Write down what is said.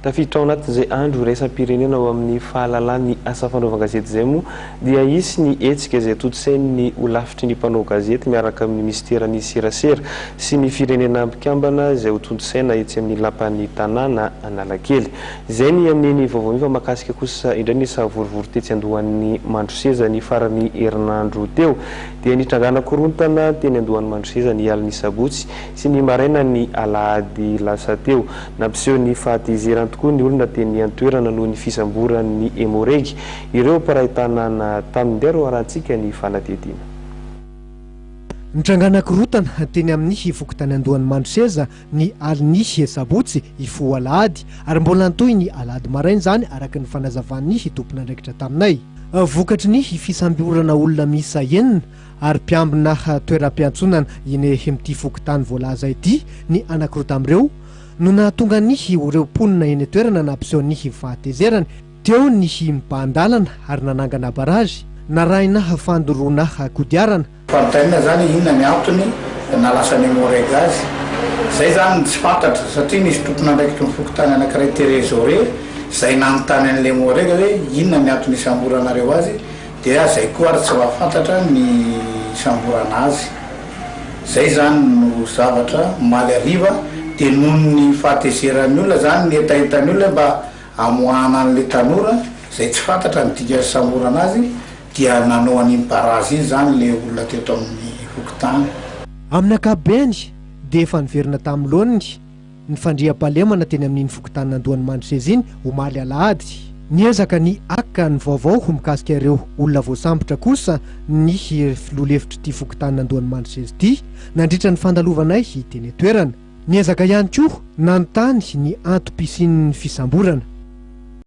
tafiditra ao anatin'izay andro raisam-pirenena ao amin'ny fahalalany asa fanaovan-gazety izay moa dia isy ny hetsika izay totosain'ny ho lafitry ny mpanao gazety miaraka amin'ny ministerany serasera sy ny firenena ambikambana izay ho tontosaina etsy amin'ny lapan'ny tanàna Analakely. Izay ny amin'ny vaovao mifa makasika kosa indray ny savorivory tetsy andohan'ny Mandroseza ny farany herinandro teo dia nitrangana korontana teny andohan'ny Mandroseza ny aliny sabotsy sy ny maraina ny alahady lasa teo nampiseho ny fahatezerana tokoa ny olona teny antoerana noho ny fisamboran'ny Emoregy ireo mparay-tanàna tamindero arahantsika ny fanatediana. Nitrangana korotana teny amin'ny fokotany andohan'ny Mandroseza ny aliny sabotsy ifo alahady ary mbola nitoy ny alahady maraina zany araka ny fanazavan'ny tompon'andraikitra taminay. Vokatry ny fisamborana olona miisa enina ary mpiambina toeram-piantsonana eny amin'ity fokotany voalaza ity ny anankiroa tamin'ireo no nahatonga ny ireo mponina eny toerana nampiseho ny fahatezerany teo ny mibandalana ary nanangana barazy narahina fandoroana kodiarana. Fantaina zany inona ny antony na lasa ny Emoregy azy zay zany tsy fantatra satria nisy tompon'andraikitra ny fokotany anankiray Terezore zay nanontany an'le Emoregy hoe inona ny antony isamboranareo azy dia zay koa ary tsy mahafantatra ny isamborana azy. Zay zany no zavatra maly ariva dia noho ny fahatezeran'ny olona zany ny etaetan'ny olona mba amoahana an'le tanora zay tsy fantatra ny dika isamborana azy dia nanao an'iny barazy iny zany le olona teto amin'ny fokotany. Amin'ny ankapobeny dia efa niverina tamin'ny lohaniny ny fandriam-pahalemana teny amin'iny fokotany andohan'ny Mandroseza iny omaly alahady. Niezaka ny aka ny vaovao ho mikasika ireo olona voasambotra kosa ny filolefitra ity fokotany andohan'ny Mandroseza ity nandritra ny fandalovanay teny toerana. Niezaka ihany koa nanontany ny antom-pisian'ny fisamborana.